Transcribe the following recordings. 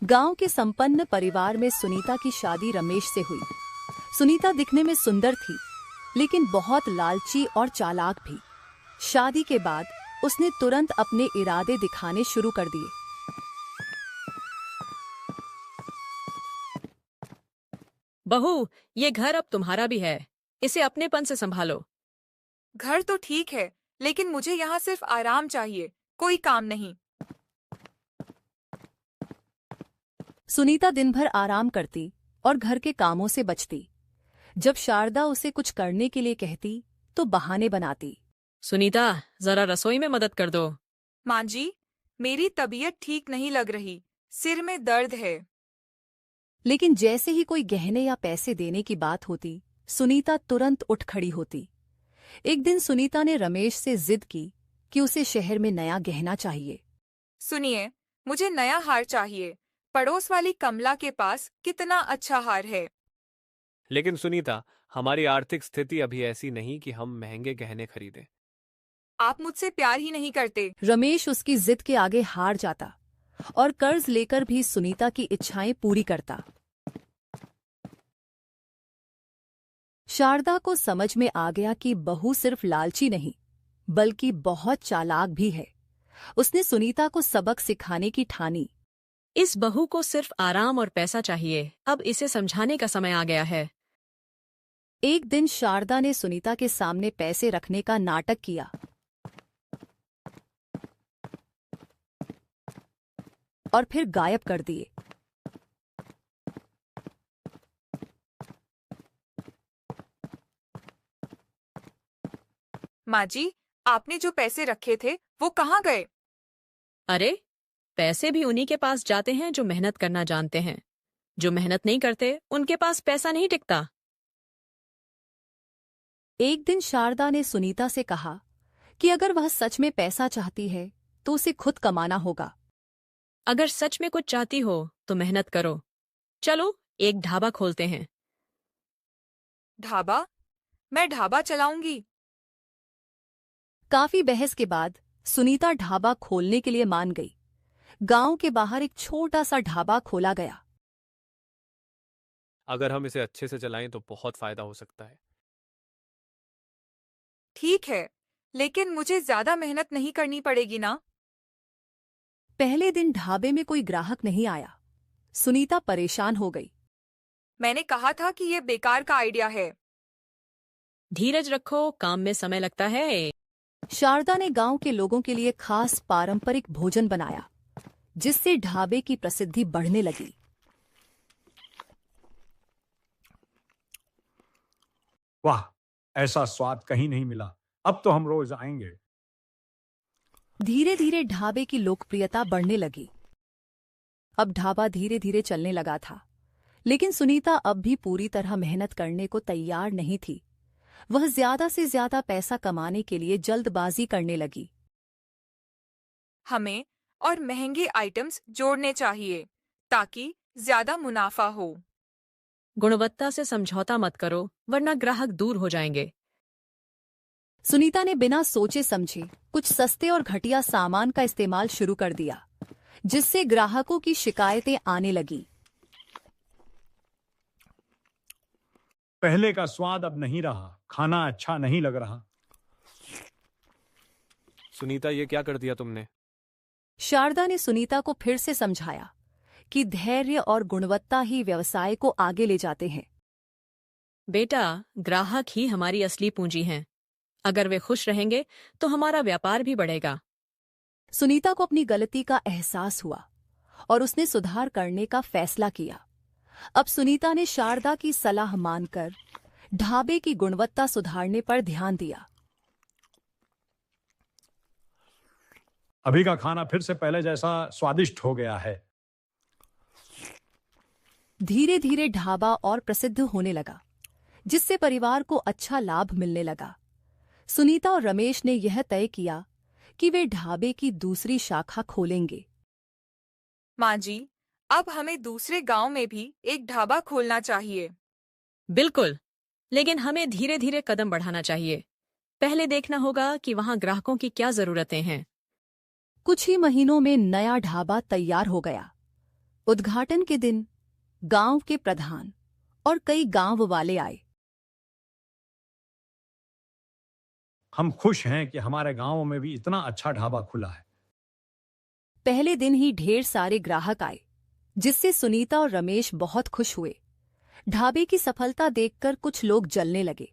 गांव के संपन्न परिवार में सुनीता की शादी रमेश से हुई। सुनीता दिखने में सुंदर थी, लेकिन बहुत लालची और चालाक भी। शादी के बाद उसने तुरंत अपने इरादे दिखाने शुरू कर दिए। बहू, ये घर अब तुम्हारा भी है, इसे अपनेपन से संभालो। घर तो ठीक है, लेकिन मुझे यहाँ सिर्फ आराम चाहिए, कोई काम नहीं। सुनीता दिन भर आराम करती और घर के कामों से बचती। जब शारदा उसे कुछ करने के लिए कहती तो बहाने बनाती। सुनीता, जरा रसोई में मदद कर दो। माँ जी, मेरी तबीयत ठीक नहीं लग रही, सिर में दर्द है। लेकिन जैसे ही कोई गहने या पैसे देने की बात होती, सुनीता तुरंत उठ खड़ी होती। एक दिन सुनीता ने रमेश से जिद की कि उसे शहर में नया गहना चाहिए। सुनिए, मुझे नया हार चाहिए। पड़ोस वाली कमला के पास कितना अच्छा हार है। लेकिन सुनीता, हमारी आर्थिक स्थिति अभी ऐसी नहीं कि हम महंगे गहने खरीदें। आप मुझसे प्यार ही नहीं करते। रमेश उसकी जिद के आगे हार जाता और कर्ज लेकर भी सुनीता की इच्छाएं पूरी करता। शारदा को समझ में आ गया कि बहू सिर्फ लालची नहीं, बल्कि बहुत चालाक भी है। उसने सुनीता को सबक सिखाने की ठानी। इस बहू को सिर्फ आराम और पैसा चाहिए, अब इसे समझाने का समय आ गया है। एक दिन शारदा ने सुनीता के सामने पैसे रखने का नाटक किया और फिर गायब कर दिए। माँ जी, आपने जो पैसे रखे थे वो कहाँ गए? अरे, पैसे भी उन्हीं के पास जाते हैं जो मेहनत करना जानते हैं। जो मेहनत नहीं करते, उनके पास पैसा नहीं टिकता। एक दिन शारदा ने सुनीता से कहा कि अगर वह सच में पैसा चाहती है तो उसे खुद कमाना होगा। अगर सच में कुछ चाहती हो तो मेहनत करो। चलो, एक ढाबा खोलते हैं। ढाबा? मैं ढाबा चलाऊंगी। काफी बहस के बाद सुनीता ढाबा खोलने के लिए मान गई। गांव के बाहर एक छोटा सा ढाबा खोला गया। अगर हम इसे अच्छे से चलाएं तो बहुत फायदा हो सकता है। ठीक है, लेकिन मुझे ज्यादा मेहनत नहीं करनी पड़ेगी ना? पहले दिन ढाबे में कोई ग्राहक नहीं आया। सुनीता परेशान हो गई। मैंने कहा था कि ये बेकार का आइडिया है। धीरज रखो, काम में समय लगता है। शारदा ने गांव के लोगों के लिए खास पारंपरिक भोजन बनाया, जिससे ढाबे की प्रसिद्धि बढ़ने लगी। वाह, ऐसा स्वाद कहीं नहीं मिला। अब तो हम रोज आएंगे। धीरे धीरे ढाबे की लोकप्रियता बढ़ने लगी। अब ढाबा धीरे धीरे चलने लगा था, लेकिन सुनीता अब भी पूरी तरह मेहनत करने को तैयार नहीं थी। वह ज्यादा से ज्यादा पैसा कमाने के लिए जल्दबाजी करने लगी। हमें और महंगे आइटम्स जोड़ने चाहिए ताकि ज्यादा मुनाफा हो। गुणवत्ता से समझौता मत करो, वरना ग्राहक दूर हो जाएंगे। सुनीता ने बिना सोचे समझे कुछ सस्ते और घटिया सामान का इस्तेमाल शुरू कर दिया, जिससे ग्राहकों की शिकायतें आने लगी। पहले का स्वाद अब नहीं रहा, खाना अच्छा नहीं लग रहा। सुनीता, ये क्या कर दिया तुमने? शारदा ने सुनीता को फिर से समझाया कि धैर्य और गुणवत्ता ही व्यवसाय को आगे ले जाते हैं। बेटा, ग्राहक ही हमारी असली पूंजी हैं। अगर वे खुश रहेंगे तो हमारा व्यापार भी बढ़ेगा। सुनीता को अपनी गलती का एहसास हुआ और उसने सुधार करने का फैसला किया। अब सुनीता ने शारदा की सलाह मानकर ढाबे की गुणवत्ता सुधारने पर ध्यान दिया। अभी का खाना फिर से पहले जैसा स्वादिष्ट हो गया है। धीरे धीरे ढाबा और प्रसिद्ध होने लगा, जिससे परिवार को अच्छा लाभ मिलने लगा। सुनीता और रमेश ने यह तय किया कि वे ढाबे की दूसरी शाखा खोलेंगे। माँ जी, अब हमें दूसरे गांव में भी एक ढाबा खोलना चाहिए। बिल्कुल, लेकिन हमें धीरे धीरे कदम बढ़ाना चाहिए। पहले देखना होगा कि वहां ग्राहकों की क्या जरूरतें हैं। कुछ ही महीनों में नया ढाबा तैयार हो गया। उद्घाटन के दिन गांव के प्रधान और कई गांव वाले आए। हम खुश हैं कि हमारे गांव में भी इतना अच्छा ढाबा खुला है। पहले दिन ही ढेर सारे ग्राहक आए, जिससे सुनीता और रमेश बहुत खुश हुए। ढाबे की सफलता देखकर कुछ लोग जलने लगे।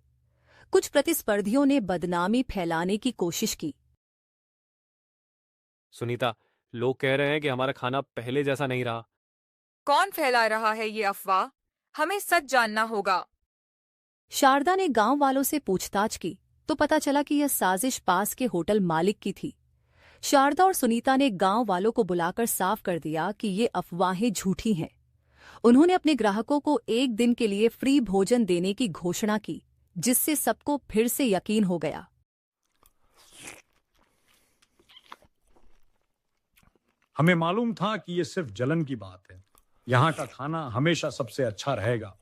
कुछ प्रतिस्पर्धियों ने बदनामी फैलाने की कोशिश की। सुनीता, लोग कह रहे हैं कि हमारा खाना पहले जैसा नहीं रहा। कौन फैला रहा है ये अफवाह? हमें सच जानना होगा। शारदा ने गांव वालों से पूछताछ की तो पता चला कि यह साजिश पास के होटल मालिक की थी। शारदा और सुनीता ने गांव वालों को बुलाकर साफ कर दिया कि ये अफवाहें झूठी हैं। उन्होंने अपने ग्राहकों को एक दिन के लिए फ्री भोजन देने की घोषणा की, जिससे सबको फिर से यकीन हो गया। हमें मालूम था कि ये सिर्फ जलन की बात है। यहाँ का खाना हमेशा सबसे अच्छा रहेगा।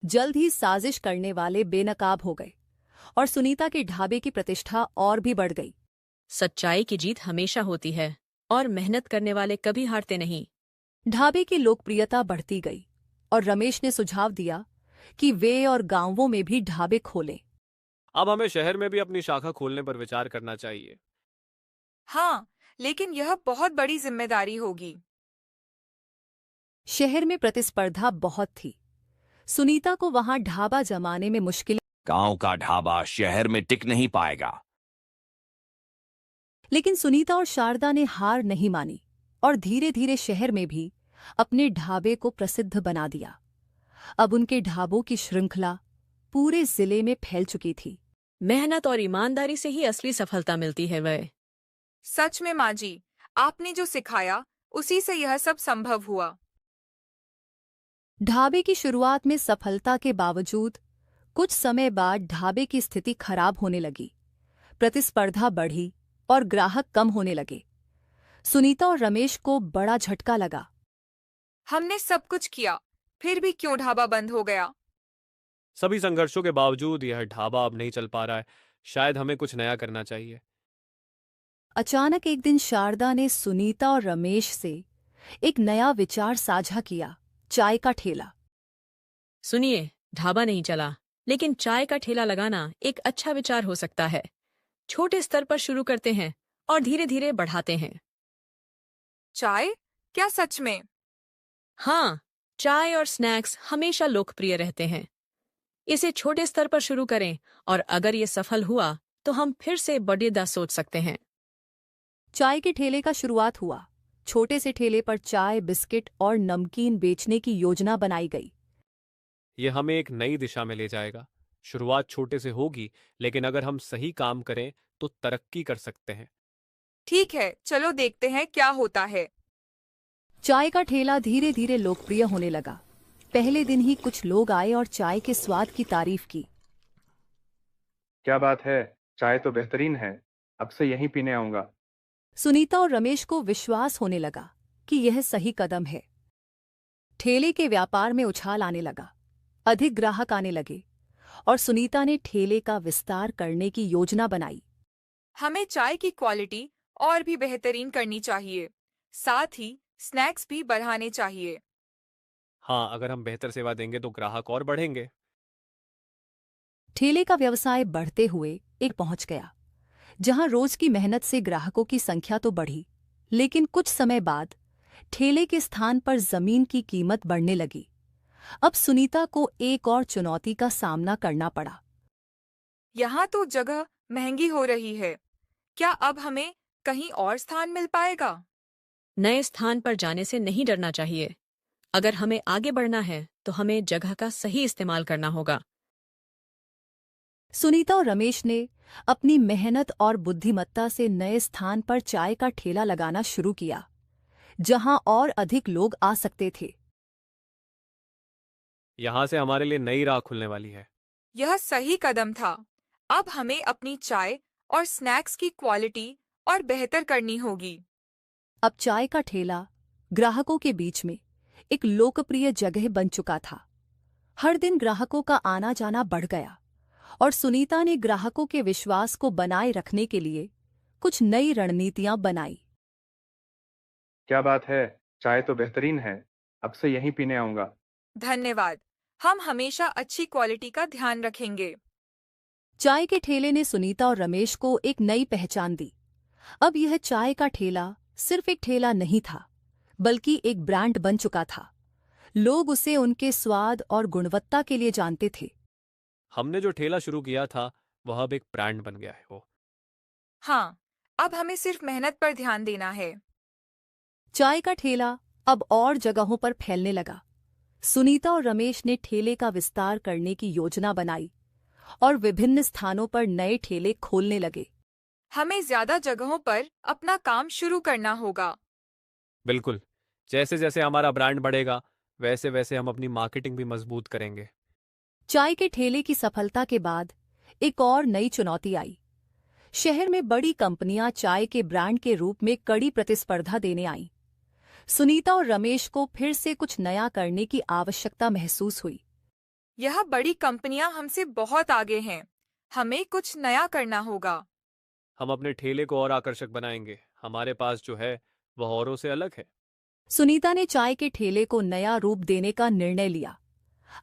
जल्द ही साजिश करने वाले बेनकाब हो गए और सुनीता के ढाबे की प्रतिष्ठा और भी बढ़ गई। सच्चाई की जीत हमेशा होती है और मेहनत करने वाले कभी हारते नहीं। ढाबे की लोकप्रियता बढ़ती गई और रमेश ने सुझाव दिया कि वे और गांवों में भी ढाबे खोलें। अब हमें शहर में भी अपनी शाखा खोलने पर विचार करना चाहिए। हाँ, लेकिन यह बहुत बड़ी जिम्मेदारी होगी। शहर में प्रतिस्पर्धा बहुत थी। सुनीता को वहां ढाबा जमाने में मुश्किल, गांव का ढाबा शहर में टिक नहीं पाएगा। लेकिन सुनीता और शारदा ने हार नहीं मानी और धीरे धीरे शहर में भी अपने ढाबे को प्रसिद्ध बना दिया। अब उनके ढाबों की श्रृंखला पूरे जिले में फैल चुकी थी। मेहनत और ईमानदारी से ही असली सफलता मिलती है। वह सच में माँ जी, आपने जो सिखाया उसी से यह सब संभव हुआ। ढाबे की शुरुआत में सफलता के बावजूद कुछ समय बाद ढाबे की स्थिति खराब होने लगी। प्रतिस्पर्धा बढ़ी और ग्राहक कम होने लगे। सुनीता और रमेश को बड़ा झटका लगा। हमने सब कुछ किया, फिर भी क्यों ढाबा बंद हो गया? सभी संघर्षों के बावजूद यह ढाबा अब नहीं चल पा रहा है। शायद हमें कुछ नया करना चाहिए। अचानक एक दिन शारदा ने सुनीता और रमेश से एक नया विचार साझा किया, चाय का ठेला। सुनिए, ढाबा नहीं चला, लेकिन चाय का ठेला लगाना एक अच्छा विचार हो सकता है। छोटे स्तर पर शुरू करते हैं और धीरे धीरे बढ़ाते हैं। चाय? क्या सच में? हाँ, चाय और स्नैक्स हमेशा लोकप्रिय रहते हैं। इसे छोटे स्तर पर शुरू करें और अगर ये सफल हुआ तो हम फिर से बड़ेदा सोच सकते हैं। चाय के ठेले का शुरुआत हुआ। छोटे से ठेले पर चाय, बिस्किट और नमकीन बेचने की योजना बनाई गई। यह हमें एक नई दिशा में ले जाएगा। शुरुआत छोटे से होगी, लेकिन अगर हम सही काम करें तो तरक्की कर सकते हैं। ठीक है, चलो देखते हैं क्या होता है। चाय का ठेला धीरे धीरे लोकप्रिय होने लगा। पहले दिन ही कुछ लोग आए और चाय के स्वाद की तारीफ की। क्या बात है, चाय तो बेहतरीन है। अब से यहीं पीने आऊंगा। सुनीता और रमेश को विश्वास होने लगा कि यह सही कदम है। ठेले के व्यापार में उछाल आने लगा। अधिक ग्राहक आने लगे और सुनीता ने ठेले का विस्तार करने की योजना बनाई। हमें चाय की क्वालिटी और भी बेहतरीन करनी चाहिए। साथ ही स्नैक्स भी बढ़ाने चाहिए। हाँ, अगर हम बेहतर सेवा देंगे तो ग्राहक और बढ़ेंगे। ठेले का व्यवसाय बढ़ते हुए एक पहुंच गया, जहां रोज की मेहनत से ग्राहकों की संख्या तो बढ़ी, लेकिन कुछ समय बाद ठेले के स्थान पर जमीन की कीमत बढ़ने लगी। अब सुनीता को एक और चुनौती का सामना करना पड़ा। यहाँ तो जगह महंगी हो रही है। क्या अब हमें कहीं और स्थान मिल पाएगा? नए स्थान पर जाने से नहीं डरना चाहिए। अगर हमें आगे बढ़ना है तो हमें जगह का सही इस्तेमाल करना होगा। सुनीता और रमेश ने अपनी मेहनत और बुद्धिमत्ता से नए स्थान पर चाय का ठेला लगाना शुरू किया, जहां और अधिक लोग आ सकते थे। यहाँ से हमारे लिए नई राह खुलने वाली है। यह सही कदम था। अब हमें अपनी चाय और स्नैक्स की क्वालिटी और बेहतर करनी होगी। अब चाय का ठेला ग्राहकों के बीच में एक लोकप्रिय जगह बन चुका था। हर दिन ग्राहकों का आना जाना बढ़ गया और सुनीता ने ग्राहकों के विश्वास को बनाए रखने के लिए कुछ नई रणनीतियां बनाई। क्या बात है, चाय तो बेहतरीन है, अब से यहीं पीने आऊंगा। धन्यवाद। हम हमेशा अच्छी क्वालिटी का ध्यान रखेंगे। चाय के ठेले ने सुनीता और रमेश को एक नई पहचान दी। अब यह चाय का ठेला सिर्फ एक ठेला नहीं था, बल्कि एक ब्रांड बन चुका था। लोग उसे उनके स्वाद और गुणवत्ता के लिए जानते थे। हमने जो ठेला शुरू किया था वह अब एक ब्रांड बन गया है। वो हाँ, अब हमें सिर्फ मेहनत पर ध्यान देना है। चाय का ठेला अब और जगहों पर फैलने लगा। सुनीता और रमेश ने ठेले का विस्तार करने की योजना बनाई और विभिन्न स्थानों पर नए ठेले खोलने लगे। हमें ज्यादा जगहों पर अपना काम शुरू करना होगा। बिल्कुल, जैसे जैसे हमारा ब्रांड बढ़ेगा वैसे वैसे हम अपनी मार्केटिंग भी मजबूत करेंगे। चाय के ठेले की सफलता के बाद एक और नई चुनौती आई। शहर में बड़ी कंपनियां चाय के ब्रांड के रूप में कड़ी प्रतिस्पर्धा देने आईं। सुनीता और रमेश को फिर से कुछ नया करने की आवश्यकता महसूस हुई। यह बड़ी कंपनियां हमसे बहुत आगे हैं। हमें कुछ नया करना होगा। हम अपने ठेले को और आकर्षक बनाएंगे। हमारे पास जो है वह औरों से अलग है। सुनीता ने चाय के ठेले को नया रूप देने का निर्णय लिया।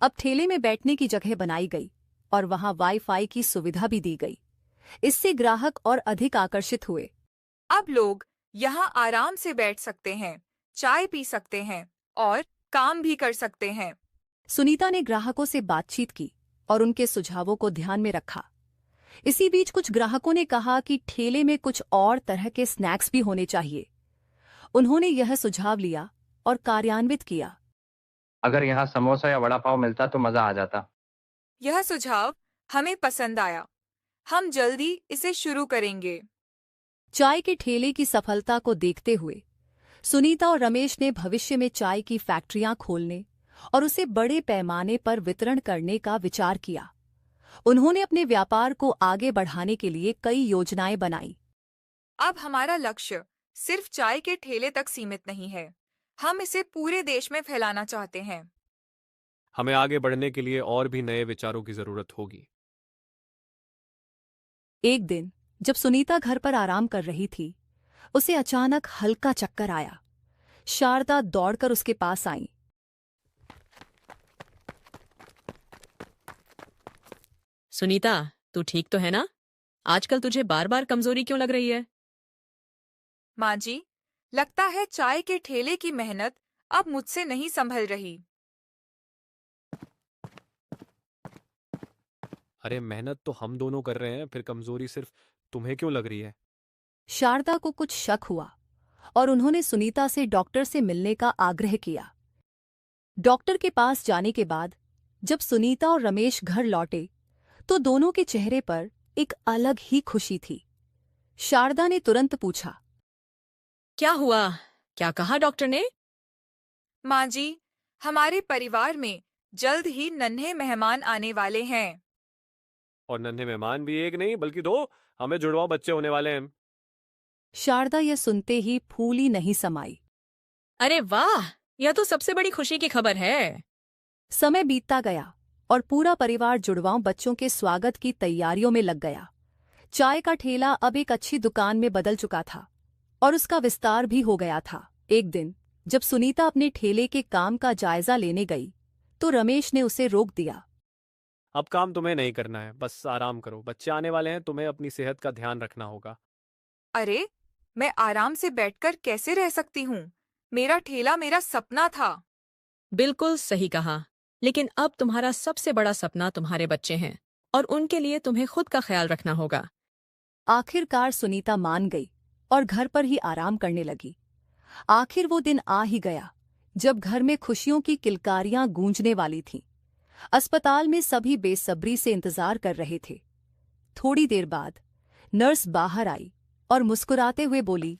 अब ठेले में बैठने की जगह बनाई गई और वहां वाईफाई की सुविधा भी दी गई। इससे ग्राहक और अधिक आकर्षित हुए। अब लोग यहाँ आराम से बैठ सकते हैं, चाय पी सकते हैं और काम भी कर सकते हैं। सुनीता ने ग्राहकों से बातचीत की और उनके सुझावों को ध्यान में रखा। इसी बीच कुछ ग्राहकों ने कहा कि ठेले में कुछ और तरह के स्नैक्स भी होने चाहिए। उन्होंने यह सुझाव लिया और कार्यान्वित किया। अगर यहाँ समोसा या वड़ा पाव मिलता तो मजा आ जाता। यह सुझाव हमें पसंद आया। हम जल्दी इसे शुरू करेंगे। चाय के ठेले की सफलता को देखते हुए सुनीता और रमेश ने भविष्य में चाय की फैक्ट्रियां खोलने और उसे बड़े पैमाने पर वितरण करने का विचार किया। उन्होंने अपने व्यापार को आगे बढ़ाने के लिए कई योजनाएं बनाई। अब हमारा लक्ष्य सिर्फ चाय के ठेले तक सीमित नहीं है। हम इसे पूरे देश में फैलाना चाहते हैं। हमें आगे बढ़ने के लिए और भी नए विचारों की जरूरत होगी। एक दिन जब सुनीता घर पर आराम कर रही थी, उसे अचानक हल्का चक्कर आया। शारदा दौड़कर उसके पास आई। सुनीता, तू ठीक तो है ना? आजकल तुझे बार बार कमजोरी क्यों लग रही है? माँ जी, लगता है चाय के ठेले की मेहनत अब मुझसे नहीं संभल रही। अरे मेहनत तो हम दोनों कर रहे हैं, फिर कमजोरी सिर्फ तुम्हें क्यों लग रही है? शारदा को कुछ शक हुआ और उन्होंने सुनीता से डॉक्टर से मिलने का आग्रह किया। डॉक्टर के पास जाने के बाद जब सुनीता और रमेश घर लौटे तो दोनों के चेहरे पर एक अलग ही खुशी थी। शारदा ने तुरंत पूछा, क्या हुआ? क्या कहा डॉक्टर ने? माँ जी, हमारे परिवार में जल्द ही नन्हे मेहमान आने वाले हैं। और नन्हे मेहमान भी एक नहीं बल्कि दो। हमें जुड़वा बच्चे होने वाले हैं। शारदा यह सुनते ही फूली नहीं समाई। अरे वाह, यह तो सबसे बड़ी खुशी की खबर है। समय बीतता गया और पूरा परिवार जुड़वाओं बच्चों के स्वागत की तैयारियों में लग गया। चाय का ठेला अब एक अच्छी दुकान में बदल चुका था और उसका विस्तार भी हो गया था। एक दिन जब सुनीता अपने ठेले के काम का जायजा लेने गई तो रमेश ने उसे रोक दिया। अब काम तुम्हें नहीं करना है, बस आराम करो। बच्चे आने वाले हैं, तुम्हें अपनी सेहत का ध्यान रखना होगा। अरे, मैं आराम से बैठकर कैसे रह सकती हूँ? मेरा ठेला मेरा सपना था। बिल्कुल सही कहा, लेकिन अब तुम्हारा सबसे बड़ा सपना तुम्हारे बच्चे हैं और उनके लिए तुम्हें खुद का ख्याल रखना होगा। आखिरकार सुनीता मान गई और घर पर ही आराम करने लगी। आखिर वो दिन आ ही गया जब घर में खुशियों की किलकारियां गूंजने वाली थीं। अस्पताल में सभी बेसब्री से इंतजार कर रहे थे। थोड़ी देर बाद नर्स बाहर आई और मुस्कुराते हुए बोली,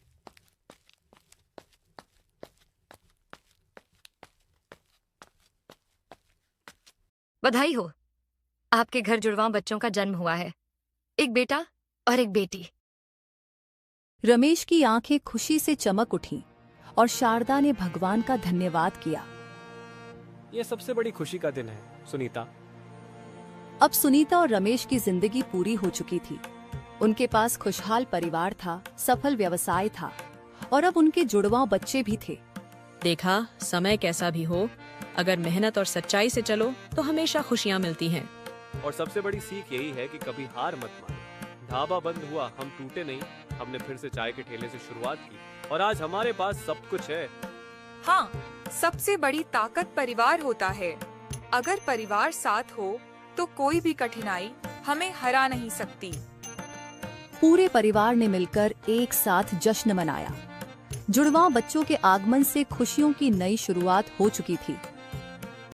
बधाई हो, आपके घर जुड़वां बच्चों का जन्म हुआ है, एक बेटा और एक बेटी। रमेश की आंखें खुशी से चमक उठीं और शारदा ने भगवान का धन्यवाद किया। ये सबसे बड़ी खुशी का दिन है सुनीता। अब सुनीता और रमेश की जिंदगी पूरी हो चुकी थी। उनके पास खुशहाल परिवार था, सफल व्यवसाय था और अब उनके जुड़वां बच्चे भी थे। देखा, समय कैसा भी हो, अगर मेहनत और सच्चाई से चलो तो हमेशा खुशियाँ मिलती हैं। और सबसे बड़ी सीख यही है कि कभी हार मत मानो। ढाबा बंद हुआ, हम टूटे नहीं, हमने फिर से चाय के ठेले से शुरुआत की और आज हमारे पास सब कुछ है। हाँ, सबसे बड़ी ताकत परिवार होता है। अगर परिवार साथ हो तो कोई भी कठिनाई हमें हरा नहीं सकती। पूरे परिवार ने मिलकर एक साथ जश्न मनाया। जुड़वां बच्चों के आगमन से खुशियों की नई शुरुआत हो चुकी थी।